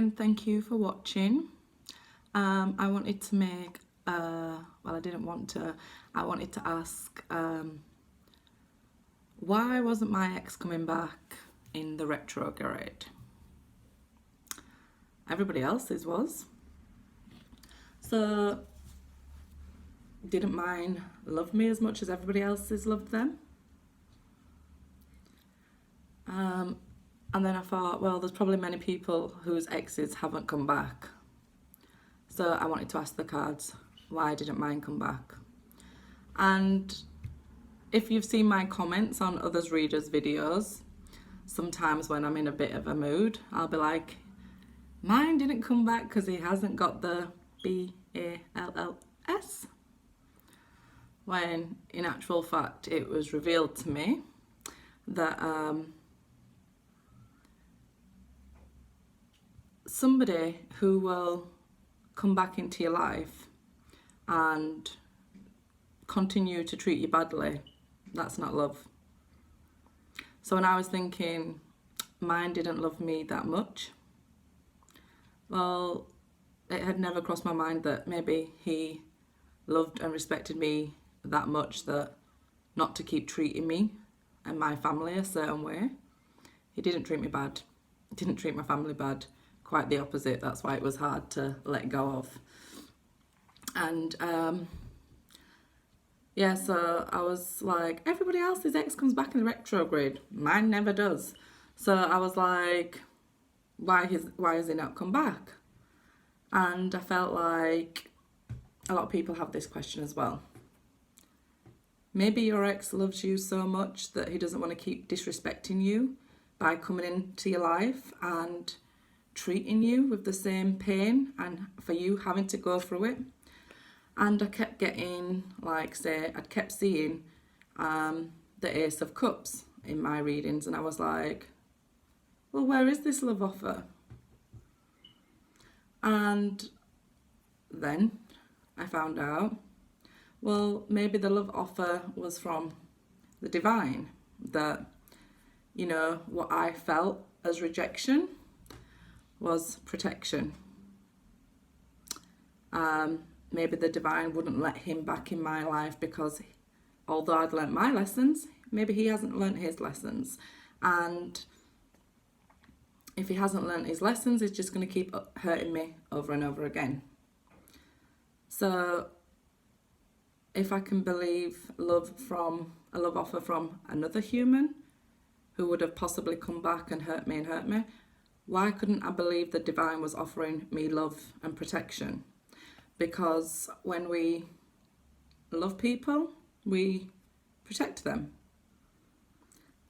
again, thank you for watching. I wanted to make, well, I didn't want to, I wanted to ask, why wasn't my ex coming back in the retrograde? Everybody else's was. So, didn't mine love me as much as everybody else's loved them? And then I thought, well, there's probably many people whose exes haven't come back. So I wanted to ask the cards, why didn't mine come back? And if you've seen my comments on others readers' videos, sometimes when I'm in a bit of a mood, I'll be like, mine didn't come back because he hasn't got the BALLS. When in actual fact, it was revealed to me that somebody who will come back into your life and continue to treat you badly, that's not love. So when I was thinking, mine didn't love me that much, well, it had never crossed my mind that maybe he loved and respected me that much that not to keep treating me and my family a certain way. He didn't treat me bad. He didn't treat my family bad. Quite the opposite. That's why it was hard to let go of. And yeah, so I was like, everybody else's ex comes back in the retrograde. Mine never does. So I was like, why has he not come back? And I felt like a lot of people have this question as well. Maybe your ex loves you so much that he doesn't want to keep disrespecting you by coming into your life and treating you with the same pain and for you having to go through it. And I kept getting, like, say, I kept seeing the Ace of Cups in my readings, and I was like, well, where is this love offer? And then I found out, well, maybe the love offer was from the divine, that, you know, what I felt as rejection was protection. Maybe the divine wouldn't let him back in my life because although I'd learnt my lessons, maybe he hasn't learnt his lessons. And if he hasn't learnt his lessons, he's just going to keep hurting me over and over again. So if I can believe love from a love offer from another human who would have possibly come back and hurt me, why couldn't I believe the divine was offering me love and protection? Because when we love people, we protect them.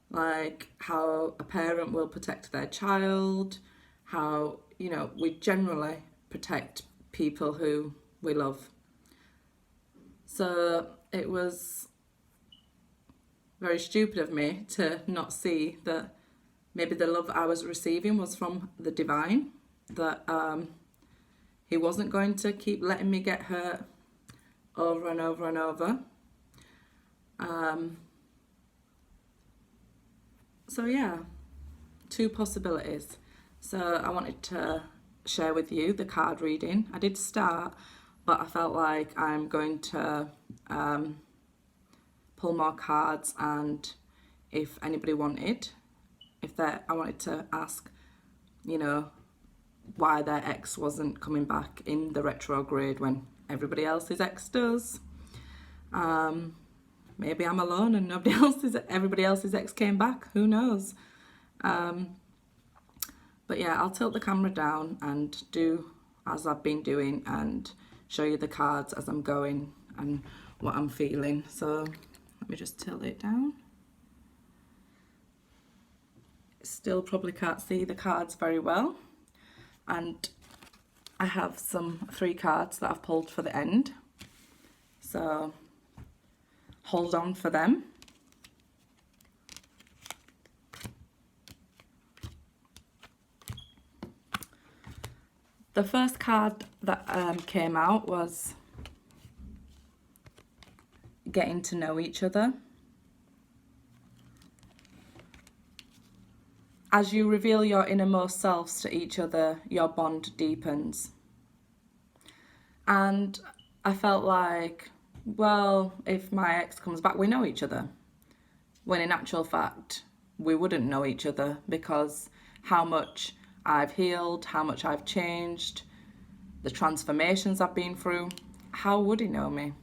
Like how a parent will protect their child, how, you know, we generally protect people who we love. So it was very stupid of me to not see that maybe the love I was receiving was from the divine, that he wasn't going to keep letting me get hurt over and over and over. So yeah, two possibilities. So I wanted to share with you the card reading. I did start, but I felt like I'm going to pull more cards, and if anybody wanted, I wanted to ask, you know, why their ex wasn't coming back in the retrograde when everybody else's ex does. Maybe I'm alone and everybody else's ex came back, who knows. But yeah, I'll tilt the camera down and do as I've been doing and show you the cards as I'm going and what I'm feeling. So let me just tilt it down. Still probably can't see the cards very well, and I have some 3 cards that I've pulled for the end, so hold on for them. The first card that came out was getting to know each other. as you reveal your innermost selves to each other, your bond deepens. And I felt like, well, if my ex comes back, we know each other. When in actual fact, we wouldn't know each other, because how much I've healed, how much I've changed, the transformations I've been through, how would he know me?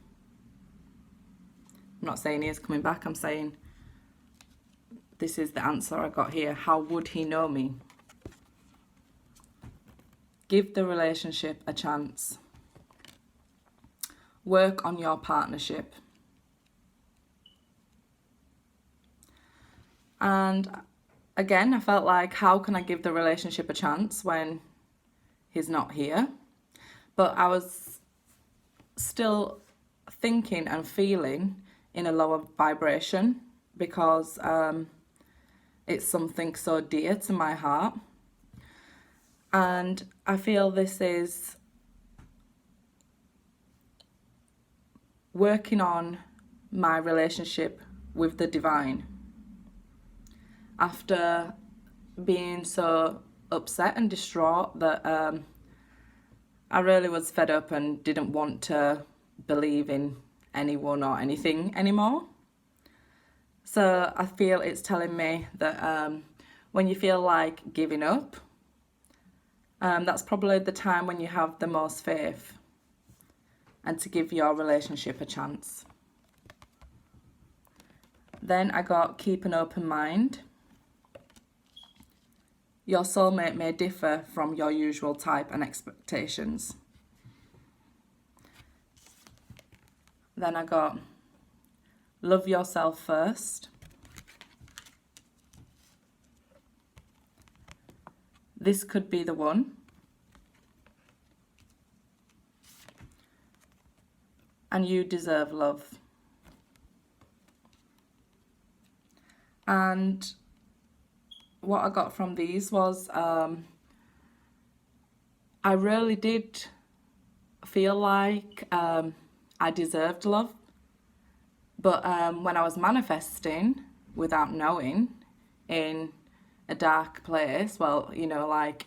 I'm not saying he is coming back, I'm saying this is the answer I got here. How would he know me? Give the relationship a chance. Work on your partnership. And again, I felt like, how can I give the relationship a chance when he's not here? But I was still thinking and feeling in a lower vibration, because it's something so dear to my heart. And I feel this is working on my relationship with the divine. After being so upset and distraught that I really was fed up and didn't want to believe in anyone or anything anymore. So I feel it's telling me that when you feel like giving up, that's probably the time when you have the most faith, and to give your relationship a chance. Then I got keep an open mind. Your soulmate may differ from your usual type and expectations. Then I got love yourself first. This could be the one. And you deserve love. And what I got from these was I really did feel like I deserved love. But when I was manifesting without knowing, in a dark place, well, you know, like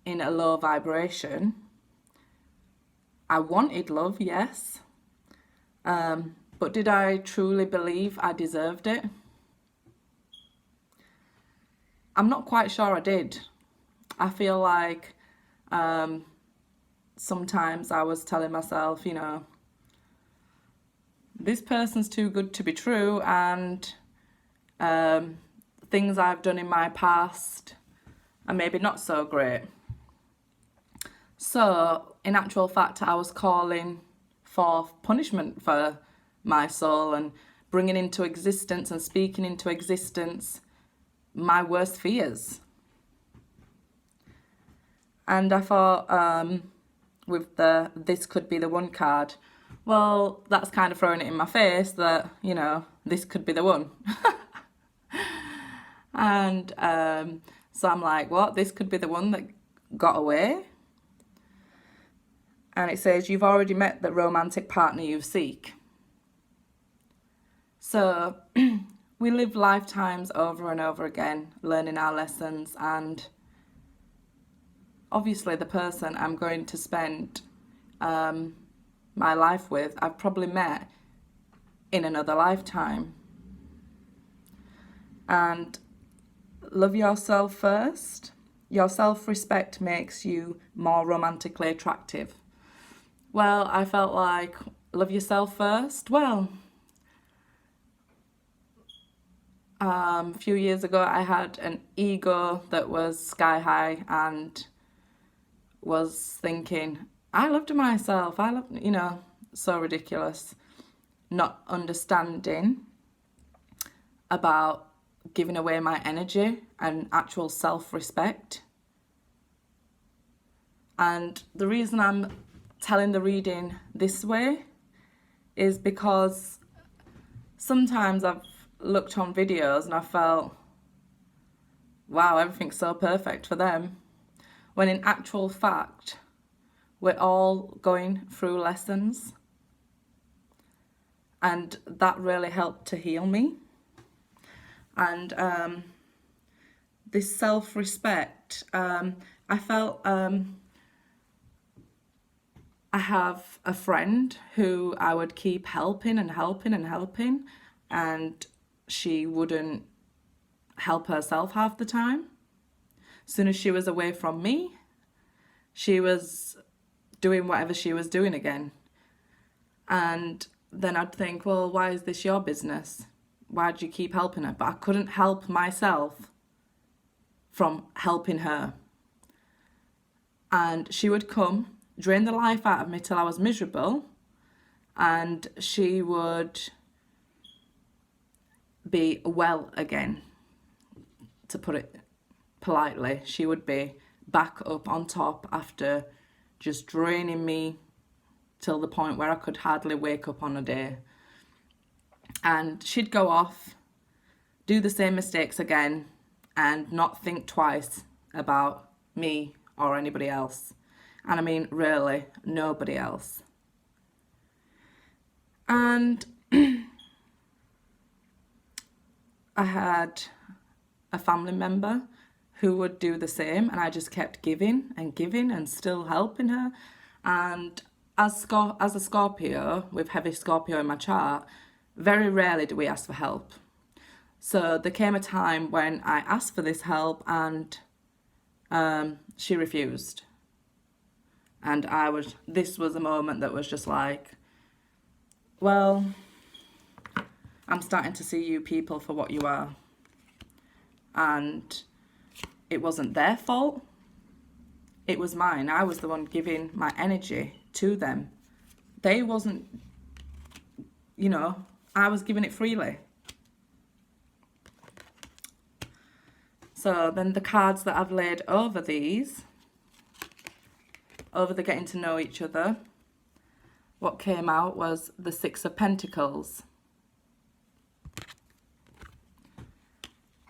in a low vibration, I wanted love, yes. But did I truly believe I deserved it? I'm not quite sure I did. I feel like sometimes I was telling myself, you know, this person's too good to be true, and things I've done in my past are maybe not so great. So, in actual fact, I was calling for punishment for my soul and bringing into existence and speaking into existence my worst fears. And I thought, with the this could be the one card, well, that's kind of throwing it in my face that, you know, this could be the one. And so I'm like, what? This could be the one that got away? And it says, you've already met the romantic partner you seek. So we live lifetimes over and over again, learning our lessons, and obviously the person I'm going to spend my life with, I've probably met in another lifetime. And love yourself first. Your self-respect makes you more romantically attractive. Well, I felt like, love yourself first. Well, a few years ago I had an ego that was sky high and was thinking, I loved myself, I love, you know, so ridiculous. Not understanding about giving away my energy and actual self-respect. And the reason I'm telling the reading this way is because sometimes I've looked on videos and I felt, wow, everything's so perfect for them. When in actual fact, we're all going through lessons. And that really helped to heal me. And this self-respect. I felt I have a friend who I would keep helping and helping and helping, and she wouldn't help herself half the time. As soon as she was away from me, she was doing whatever she was doing again. And then I'd think, well, why is this your business? Why do you keep helping her? But I couldn't help myself from helping her. And she would come, drain the life out of me till I was miserable, and she would be well again, to put it politely. She would be back up on top after just draining me till the point where I could hardly wake up on a day. And she'd go off, do the same mistakes again, and not think twice about me or anybody else. And I mean, really, nobody else. And I had a family member who would do the same, and I just kept giving and giving and still helping her. And as a Scorpio, with heavy Scorpio in my chart, very rarely do we ask for help. So there came a time when I asked for this help, and she refused. And this was a moment that was just like, well, I'm starting to see you people for what you are. And it wasn't their fault. It was mine. I was the one giving my energy to them. They wasn't, I was giving it freely. So then the cards that I've laid over these, over the getting to know each other, what came out was the Six of Pentacles.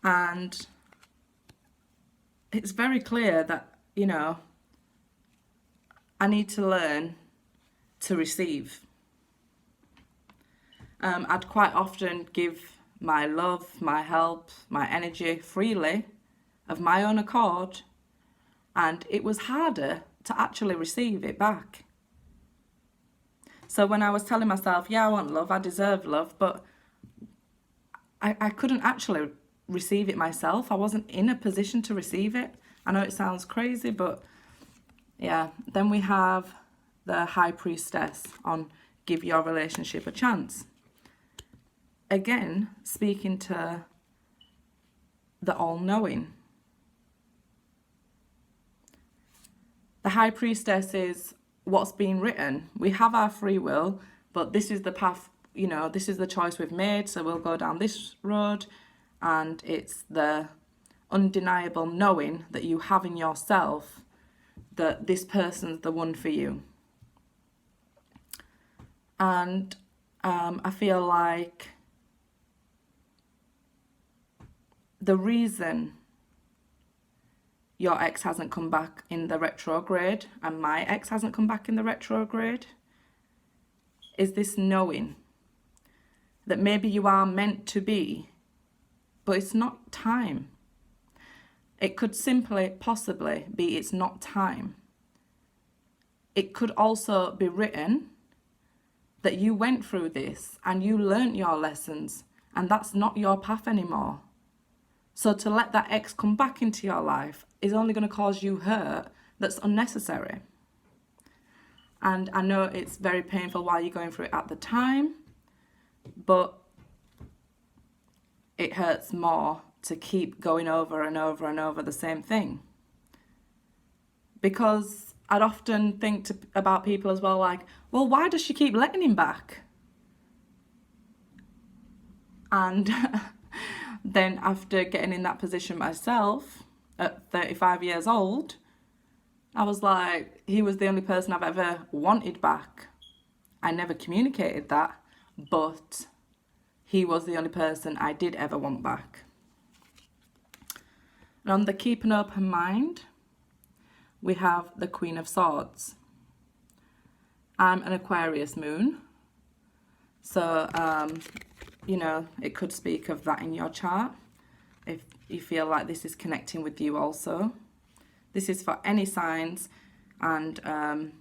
And it's very clear that, I need to learn to receive. I'd quite often give my love, my help, my energy freely of my own accord, and it was harder to actually receive it back. So when I was telling myself, yeah, I want love, I deserve love, but I couldn't actually receive it myself. I wasn't in a position to receive it. I know it sounds crazy, but yeah. Then we have the High Priestess on give your relationship a chance. Again, speaking to the all-knowing. The High Priestess is what's being written. We have our free will, but this is the path, this is the choice we've made, so we'll go down this road. And it's the undeniable knowing that you have in yourself that this person's the one for you. And I feel like the reason your ex hasn't come back in the retrograde and my ex hasn't come back in the retrograde is this knowing that maybe you are meant to be, but it's not time. It could simply, possibly be it's not time. It could also be written that you went through this and you learnt your lessons and that's not your path anymore. So to let that ex come back into your life is only going to cause you hurt that's unnecessary. And I know it's very painful while you're going through it at the time, but it hurts more to keep going over and over and over the same thing. Because I'd often think about people as well, like, well, why does she keep letting him back? And then after getting in that position myself at 35 years old, I was like, he was the only person I've ever wanted back. I never communicated that, but he was the only person I did ever want back. And on the keep an open mind, we have the Queen of Swords. I'm an Aquarius moon, so, it could speak of that in your chart. if you feel like this is connecting with you also. This is for any signs, and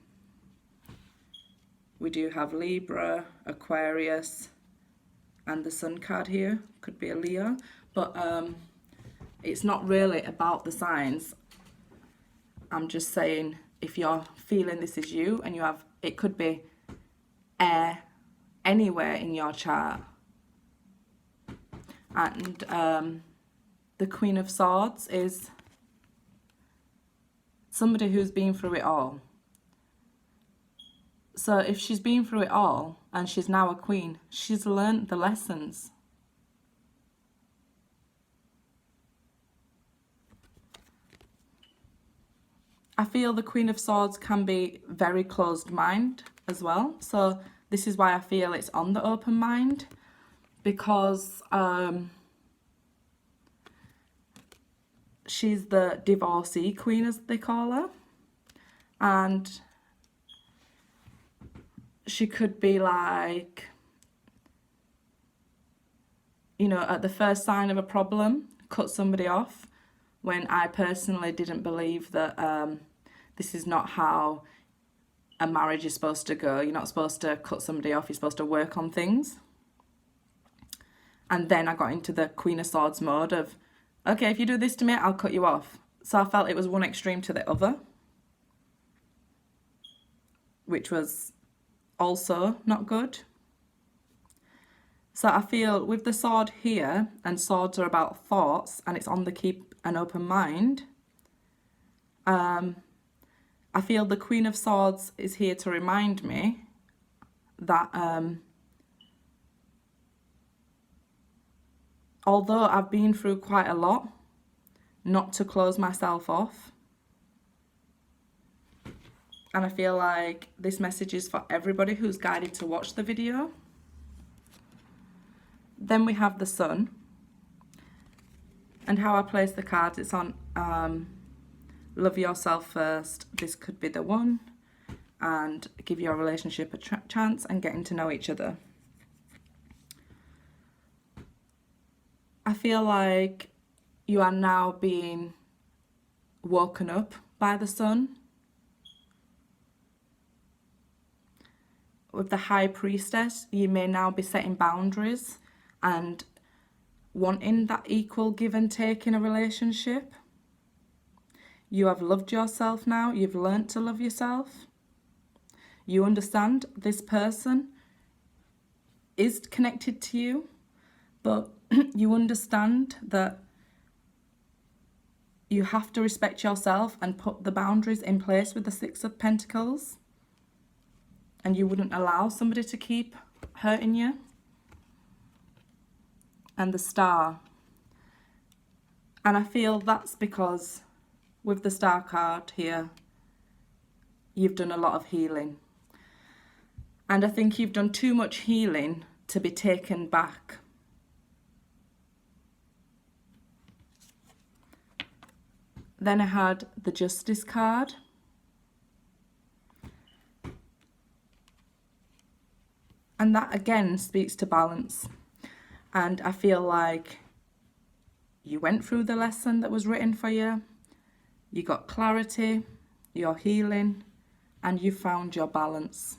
we do have Libra, Aquarius, and the Sun card here. Could be a Leo, but it's not really about the signs. I'm just saying, if you're feeling this is you, and you have, it could be air anywhere in your chart. And the Queen of Swords is somebody who's been through it all. So if she's been through it all and she's now a queen, she's learned the lessons. I feel the Queen of Swords can be very closed mind as well. So this is why I feel it's on the open mind, because she's the divorcee queen, as they call her, and she could be like, you know, at the first sign of a problem, cut somebody off, when I personally didn't believe that this is not how a marriage is supposed to go. You're not supposed to cut somebody off, you're supposed to work on things. And then I got into the Queen of Swords mode of, okay, if you do this to me, I'll cut you off. So I felt it was one extreme to the other, which was also not good. So I feel with the sword here, and swords are about thoughts, and it's on the keep an open mind, I feel the Queen of Swords is here to remind me that although I've been through quite a lot, not to close myself off. And I feel like this message is for everybody who's guided to watch the video. Then we have the Sun. And how I place the cards, it's on love yourself first. This could be the one. And give your relationship a chance and getting to know each other. I feel like you are now being woken up by the Sun. With the High Priestess, you may now be setting boundaries and wanting that equal give and take in a relationship. You have loved yourself now. You've learnt to love yourself. You understand this person is connected to you, but you understand that you have to respect yourself and put the boundaries in place with the Six of Pentacles. And you wouldn't allow somebody to keep hurting you. And the Star. And I feel that's because with the Star card here, you've done a lot of healing. And I think you've done too much healing to be taken back. Then I had the Justice card. And that again speaks to balance. And I feel like you went through the lesson that was written for you. You got clarity, you're healing, and you found your balance.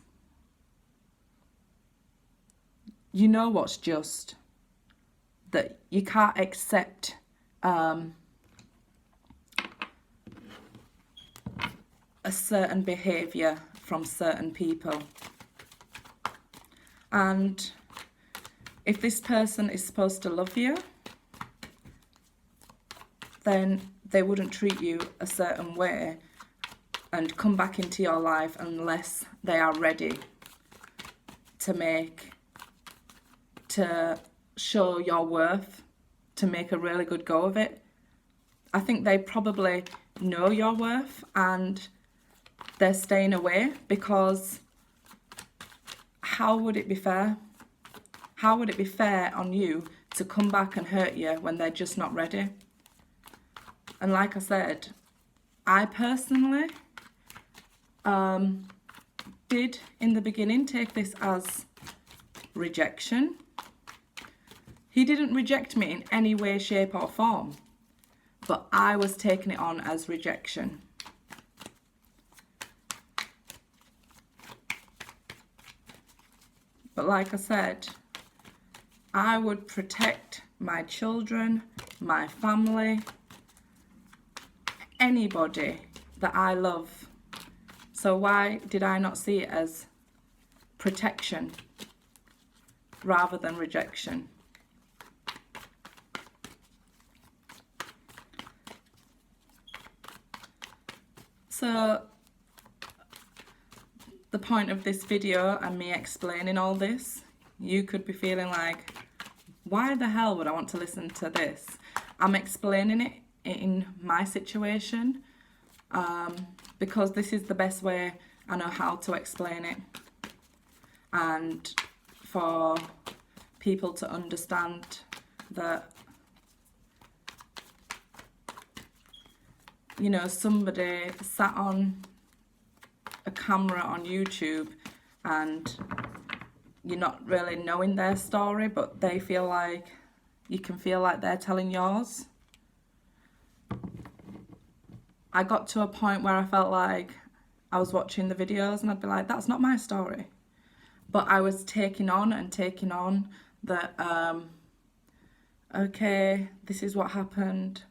You know what's just. That you can't accept a certain behaviour from certain people. And if this person is supposed to love you, then they wouldn't treat you a certain way and come back into your life unless they are ready to show your worth, to make a really good go of it. I think they probably know your worth and they're staying away because how would it be fair? How would it be fair on you to come back and hurt you when they're just not ready? And like I said, I personally did in the beginning take this as rejection. He didn't reject me in any way, shape or form, but I was taking it on as rejection. But like I said, I would protect my children, my family, anybody that I love. So why did I not see it as protection rather than rejection? So the point of this video and me explaining all this, you could be feeling like, why the hell would I want to listen to this? I'm explaining it in my situation because this is the best way I know how to explain it, and for people to understand that, you know, somebody sat on a camera on YouTube and you're not really knowing their story, but they feel like, you can feel like they're telling yours. I got to a point where I felt like I was watching the videos and I'd be like, that's not my story. But I was taking on that, okay, this is what happened.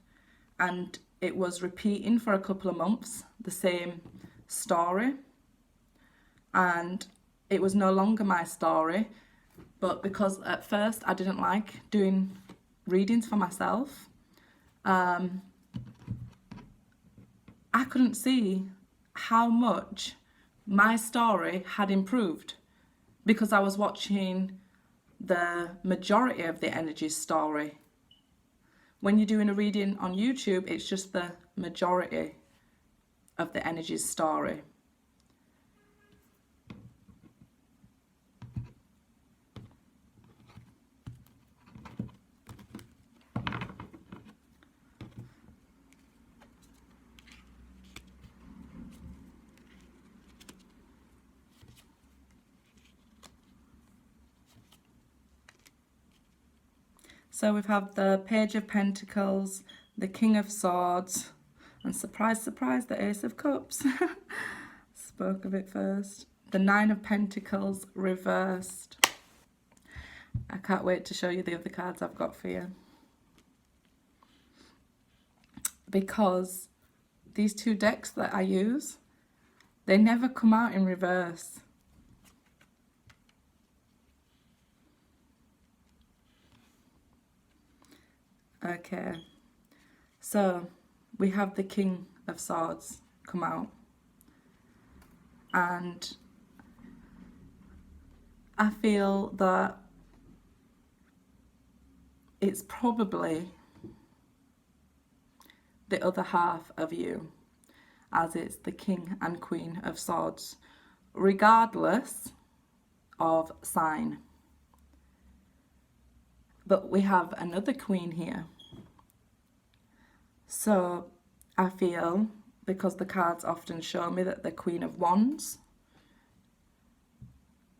And it was repeating for a couple of months, the same story. And it was no longer my story, but because at first I didn't like doing readings for myself, I couldn't see how much my story had improved because I was watching the majority of the energy's story. When you're doing a reading on YouTube, it's just the majority of the energy's story. So we've had the Page of Pentacles, the King of Swords, and surprise, surprise, the Ace of Cups. Spoke of it first. The Nine of Pentacles reversed. I can't wait to show you the other cards I've got for you. Because these two decks that I use, they never come out in reverse. Okay, so we have the King of Swords come out, and I feel that it's probably the other half of you, as it's the King and Queen of Swords, regardless of sign. But we have another Queen here. So I feel, because the cards often show me that the Queen of Wands,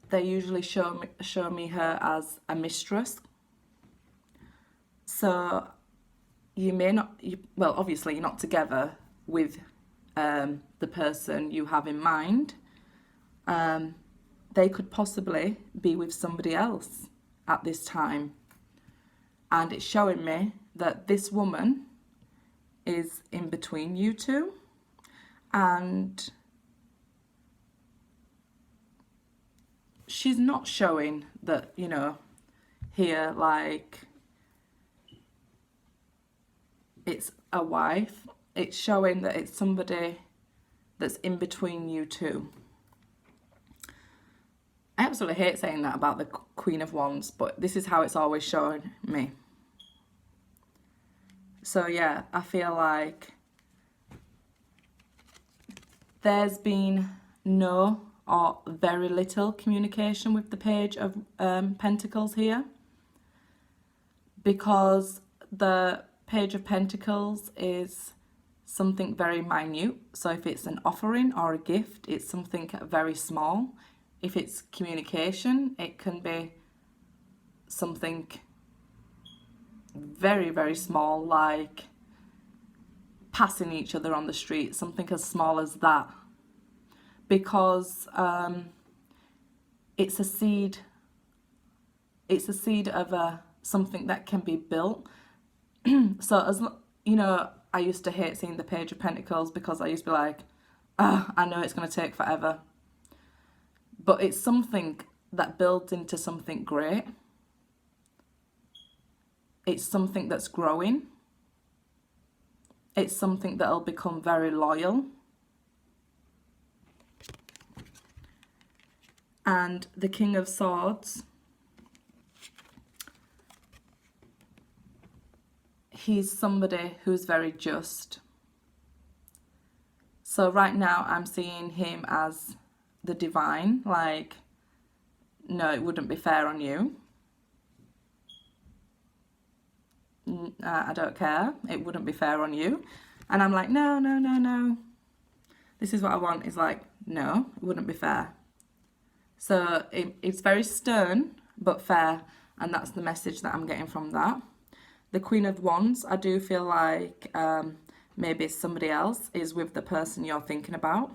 they usually show me her as a mistress. So you may not, well, obviously you're not together with the person you have in mind. They could possibly be with somebody else at this time. And it's showing me that this woman is in between you two. And she's not showing that, you know, here, like, it's a wife. It's showing that it's somebody that's in between you two. I absolutely hate saying that about the Queen of Wands, but this is how it's always showing me. So yeah, I feel like there's been no or very little communication with the Page of Pentacles here, because the Page of Pentacles is something very minute. So if it's an offering or a gift, it's something very small. If it's communication, it can be something very, very small, like passing each other on the street, something as small as that. Because it's a seed of something that can be built. So I used to hate seeing the Page of Pentacles because I used to be like, I know it's going to take forever. But it's something that builds into something great. It's something that's growing. It's something that'll become very loyal. And the King of Swords, he's somebody who's very just. So right now I'm seeing him as the divine, like, no, it wouldn't be fair on you. I don't care, it wouldn't be fair on you. And I'm like, no, no, no, no. This is what I want, is like, no, it wouldn't be fair. So it's very stern, but fair. And that's the message that I'm getting from that. The Queen of Wands, I do feel like maybe somebody else is with the person you're thinking about.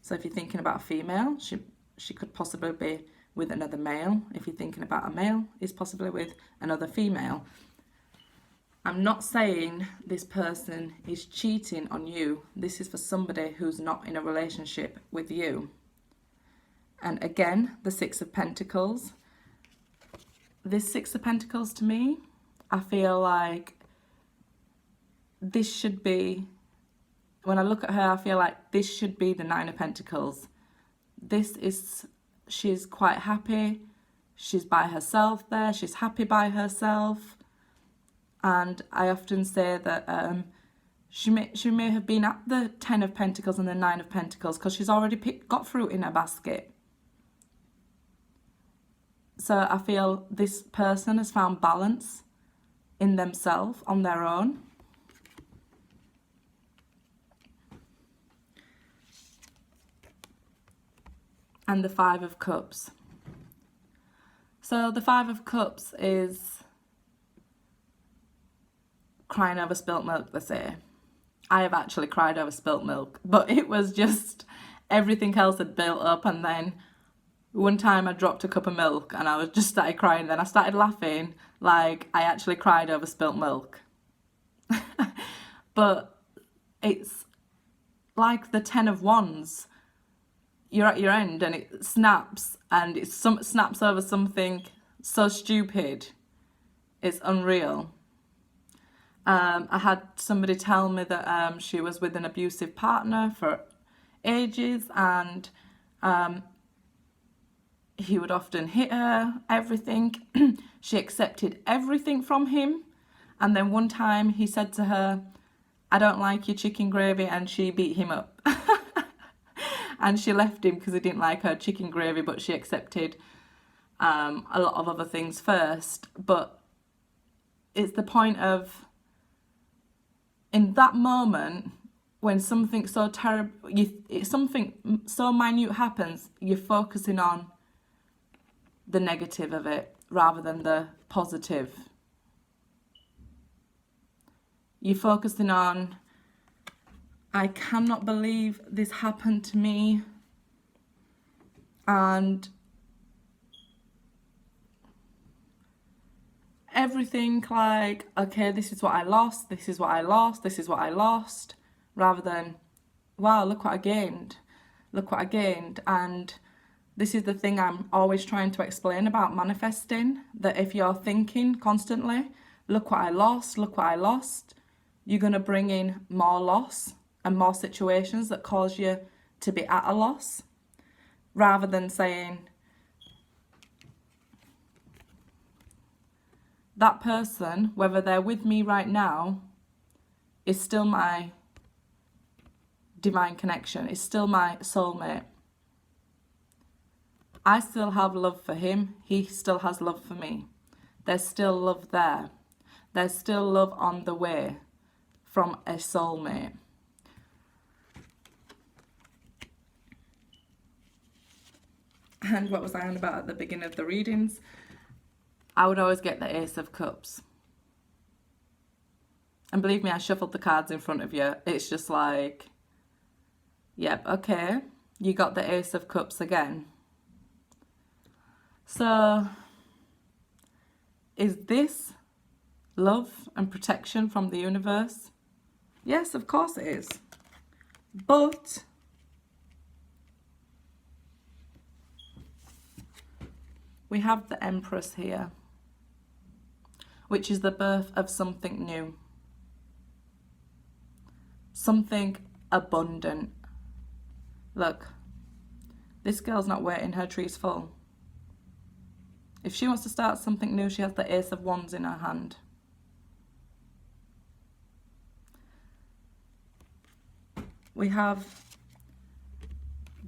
So if you're thinking about a female, she could possibly be with another male. If you're thinking about a male, he's possibly with another female. I'm not saying this person is cheating on you. This is for somebody who's not in a relationship with you. And again, the Six of Pentacles. This Six of Pentacles, to me, I feel like this should be, when I look at her, I feel like this should be the Nine of Pentacles. She's quite happy. She's by herself there. She's happy by herself. And I often say that she may have been at the Ten of Pentacles and the Nine of Pentacles because she's already got fruit in her basket. So I feel this person has found balance in themselves on their own. And the Five of Cups. So the Five of Cups is crying over spilt milk, they say. I have actually cried over spilt milk, but it was just everything else had built up, and then one time I dropped a cup of milk and I was just started crying. Then I started laughing like I actually cried over spilt milk. But it's like the Ten of Wands. You're at your end and it snaps, and it snaps over something so stupid. It's unreal. I had somebody tell me that she was with an abusive partner for ages, and he would often hit her, everything. She accepted everything from him. And then one time he said to her, I don't like your chicken gravy, and she beat him up. And she left him because he didn't like her chicken gravy, but she accepted a lot of other things first. But it's the point of, in that moment, when something so terrible, something so minute happens, you're focusing on the negative of it rather than the positive. You're focusing on, I cannot believe this happened to me, and everything like, okay, this is what I lost, this is what I lost, this is what I lost, rather than, wow, look what I gained, look what I gained. And this is the thing I'm always trying to explain about manifesting, that if you're thinking constantly, look what I lost, look what I lost, you're going to bring in more loss and more situations that cause you to be at a loss, rather than saying, that person, whether they're with me right now, is still my divine connection, is still my soulmate. I still have love for him, he still has love for me. There's still love there. There's still love on the way from a soulmate. And what was I on about at the beginning of the readings? I would always get the Ace of Cups. And believe me, I shuffled the cards in front of you. It's just like, yep, okay. You got the Ace of Cups again. So, is this love and protection from the universe? Yes, of course it is. But we have the Empress here, which is the birth of something new. Something abundant. Look, this girl's not waiting her trees full. If she wants to start something new, she has the Ace of Wands in her hand. We have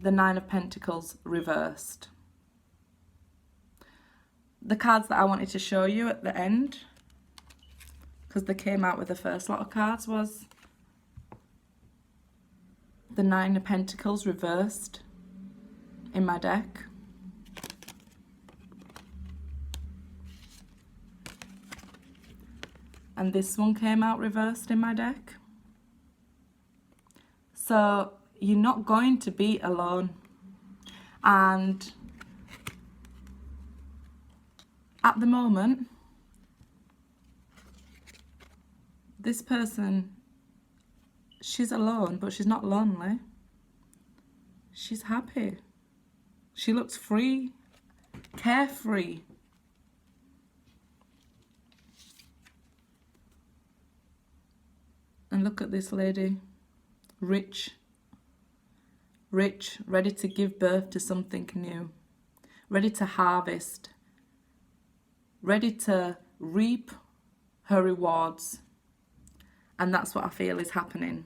the Nine of Pentacles reversed. The cards that I wanted to show you at the end, because they came out with the first lot of cards, was the Nine of Pentacles reversed in my deck. And this one came out reversed in my deck. So you're not going to be alone. And at the moment, this person, she's alone, but she's not lonely. She's happy. She looks free, carefree. And look at this lady, rich, ready to give birth to something new, ready to harvest, ready to reap her rewards. And that's what I feel is happening.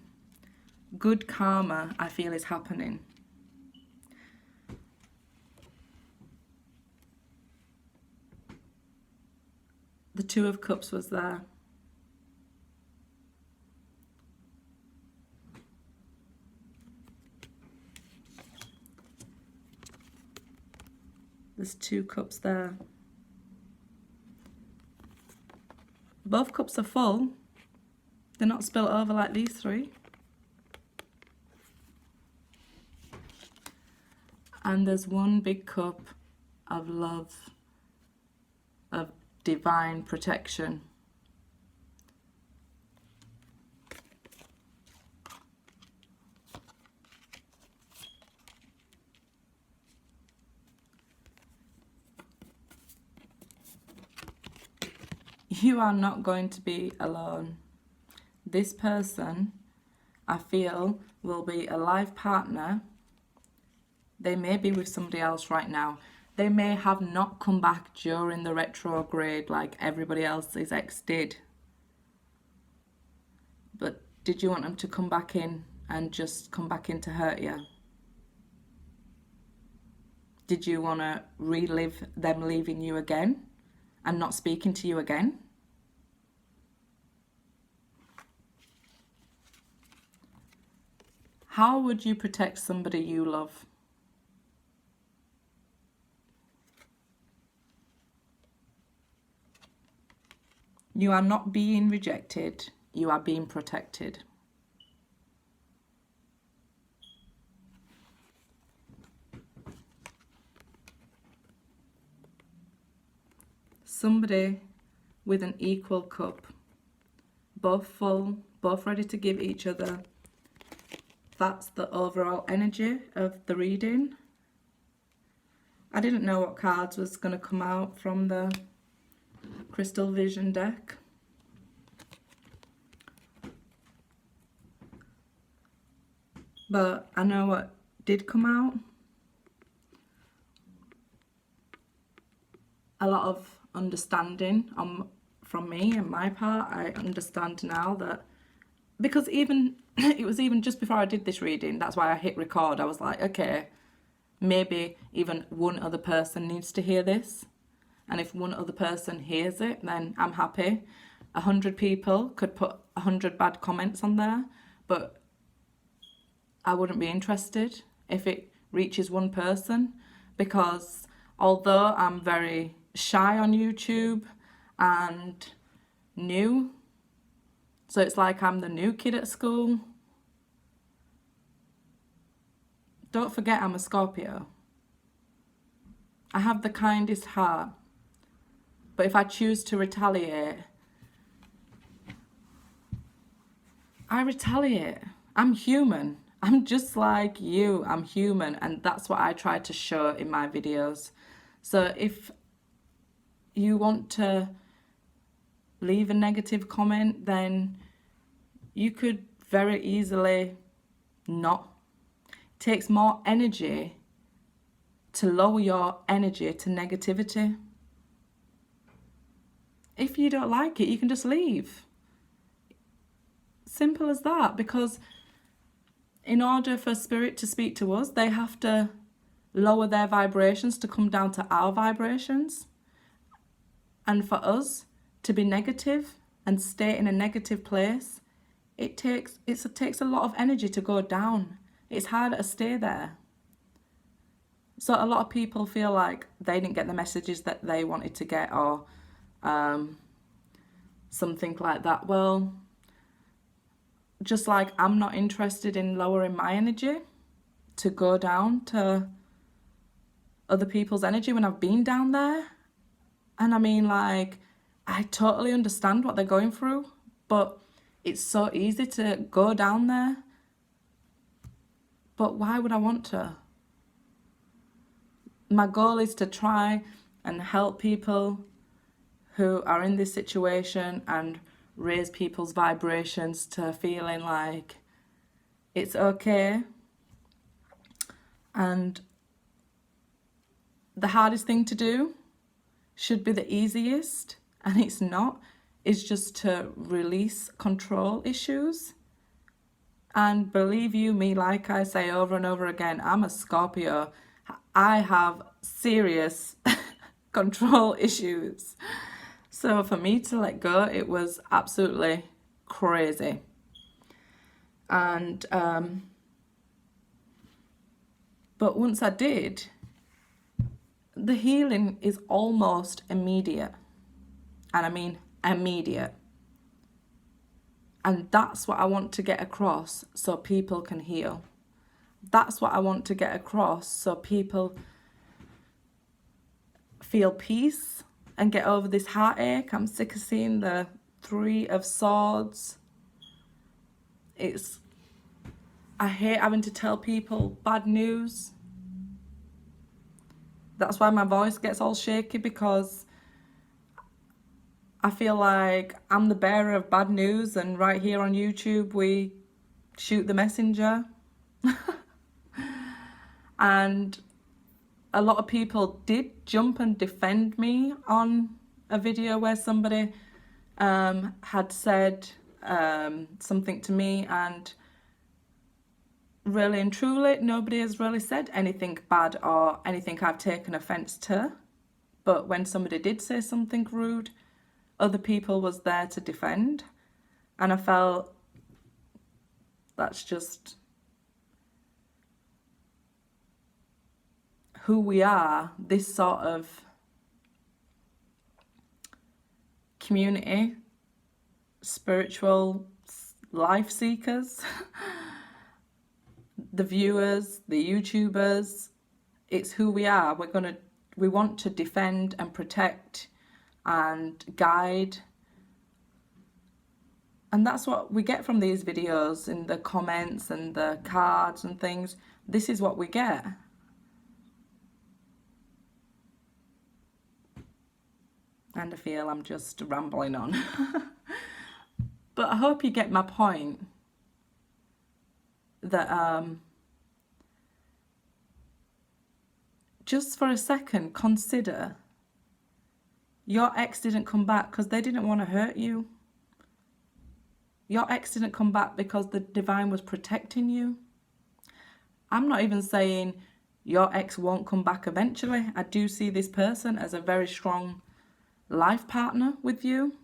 Good karma, I feel, is happening. The Two of Cups was there. There's 2 cups there. Both cups are full. They're not spilt over like these 3. And there's one big cup of love, of divine protection. You are not going to be alone. This person, I feel, will be a life partner. They may be with somebody else right now. They may have not come back during the retrograde like everybody else's ex did. But did you want them to come back in and just come back in to hurt you? Did you want to relive them leaving you again and not speaking to you again? How would you protect somebody you love? You are not being rejected, you are being protected. Somebody with an equal cup, both full, both ready to give each other. That's the overall energy of the reading. I didn't know what cards was going to come out from the Crystal Vision deck. But I know what did come out. A lot of understanding from me and my part. I understand now that, because even it was even just before I did this reading, that's why I hit record. I was like, okay, maybe even one other person needs to hear this. And if one other person hears it, then I'm happy. 100 people could put 100 bad comments on there, but I wouldn't be interested if it reaches one person, because although I'm very shy on YouTube and new, So it's like I'm the new kid at school. Don't forget I'm a Scorpio. I have the kindest heart. But if I choose to retaliate, I retaliate. I'm human. I'm just like you. I'm human. And that's what I try to show in my videos. So if you want to leave a negative comment, then you could very easily not. It takes more energy to lower your energy to negativity. If you don't like it, you can just leave. Simple as that. Because in order for spirit to speak to us, they have to lower their vibrations to come down to our vibrations. And for us to be negative and stay in a negative place, it takes a lot of energy to go down. It's harder to stay there. So a lot of people feel like they didn't get the messages that they wanted to get, or something like that. Well, just like I'm not interested in lowering my energy to go down to other people's energy when I've been down there. And I mean, like, I totally understand what they're going through, but it's so easy to go down there. But why would I want to? My goal is to try and help people who are in this situation and raise people's vibrations to feeling like it's okay. And the hardest thing to do should be the easiest, and it's not. It's just to release control issues. And believe you me, like I say over and over again, I'm a Scorpio. I have serious control issues. So for me to let go, it was absolutely crazy. And but once I did, the healing is almost immediate. And I mean immediate. And that's what I want to get across so people can heal. That's what I want to get across so people feel peace and get over this heartache. I'm sick of seeing the Three of Swords. I hate having to tell people bad news. That's why my voice gets all shaky, because I feel like I'm the bearer of bad news, and right here on YouTube we shoot the messenger. And a lot of people did jump and defend me on a video where somebody had said something to me, and really and truly nobody has really said anything bad or anything I've taken offence to. But when somebody did say something rude, other people was there to defend, and I felt that's just who we are, this sort of community, spiritual life seekers, the viewers, the YouTubers. It's who we are. We want to defend and protect and guide. And that's what we get from these videos, in the comments and the cards and things. This is what we get. And I feel I'm just rambling on. But I hope you get my point. That just for a second, consider your ex didn't come back because they didn't want to hurt you. Your ex didn't come back because the divine was protecting you. I'm not even saying your ex won't come back eventually. I do see this person as a very strong life partner with you.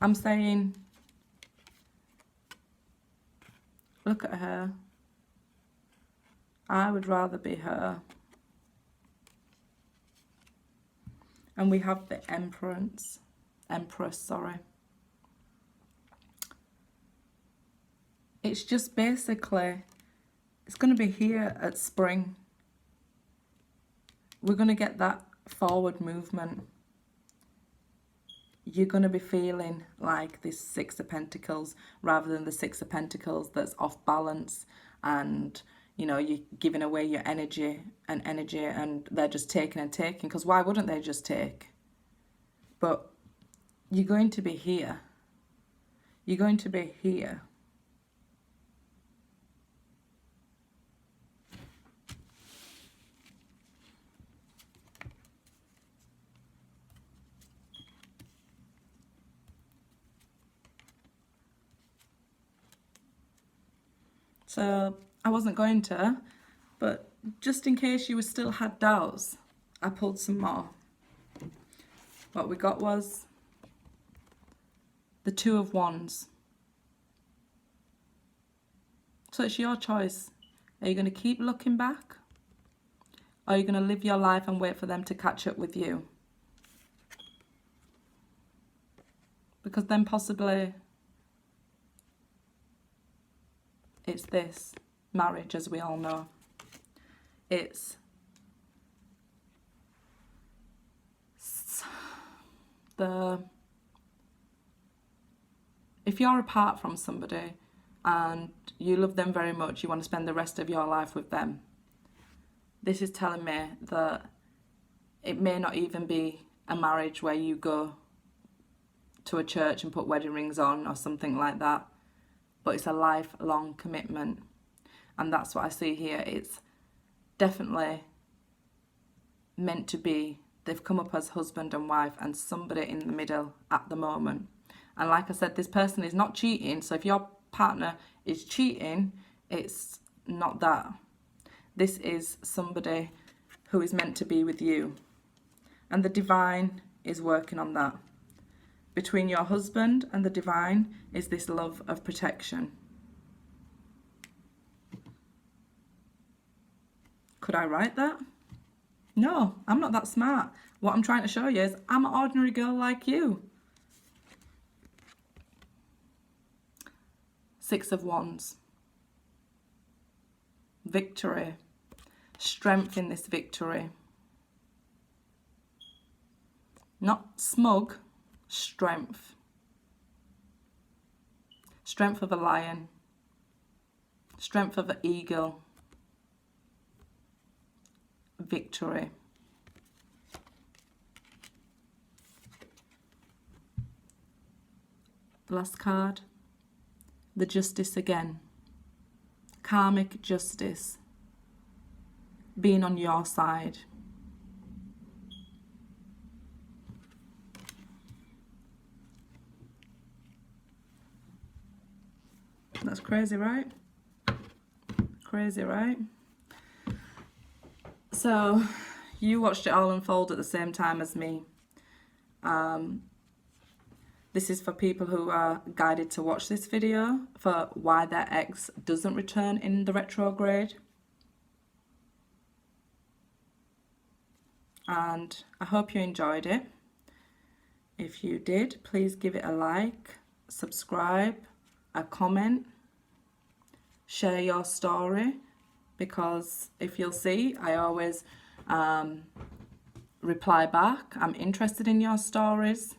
I'm saying, look at her. I would rather be her. And we have the Empress, sorry. it's just basically, it's going to be here at spring. We're going to get that forward movement. You're going to be feeling like this Six of Pentacles rather than the Six of Pentacles that's off balance, and you know, you're giving away your energy and they're just taking and taking, because why wouldn't they just take? But you're going to be here. You're going to be here. So I wasn't going to, but just in case you still had doubts, I pulled some more. What we got was the Two of Wands. So it's your choice. Are you going to keep looking back? Or are you going to live your life and wait for them to catch up with you? Because then possibly it's this marriage, as we all know. It's if you're apart from somebody and you love them very much, you want to spend the rest of your life with them, this is telling me that it may not even be a marriage where you go to a church and put wedding rings on or something like that, but it's a lifelong commitment. And that's what I see here. It's definitely meant to be. They've come up as husband and wife and somebody in the middle at the moment. And like I said, this person is not cheating. So if your partner is cheating, it's not that. This is somebody who is meant to be with you. And the divine is working on that. Between your husband and the divine is this love of protection. Could I write that? No, I'm not that smart. What I'm trying to show you is I'm an ordinary girl like you. Six of Wands. Victory. Strength in this victory. Not smug, strength. Strength of a lion. Strength of an eagle. Victory. Last card. The Justice again. Karmic justice. Being on your side. That's crazy, right? Crazy, right? So, you watched it all unfold at the same time as me. This is for people who are guided to watch this video for why their ex doesn't return in the retrograde. And I hope you enjoyed it. If you did, please give it a like, subscribe, a comment, share your story, because if you'll see, I always reply back. I'm interested in your stories,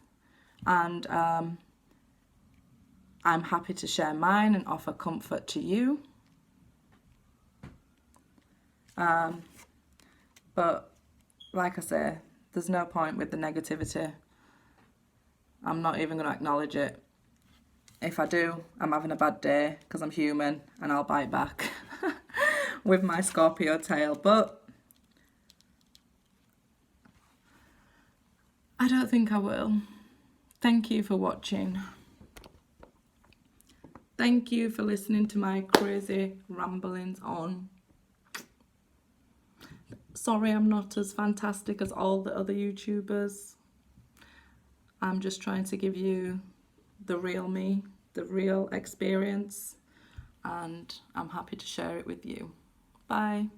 and I'm happy to share mine and offer comfort to you. But like I say, there's no point with the negativity. I'm not even going to acknowledge it. If I do, I'm having a bad day because I'm human and I'll bite back with my Scorpio tail. But I don't think I will. Thank you for watching. Thank you for listening to my crazy ramblings on. Sorry I'm not as fantastic as all the other YouTubers. I'm just trying to give you the real me, the real experience, and I'm happy to share it with you. Bye.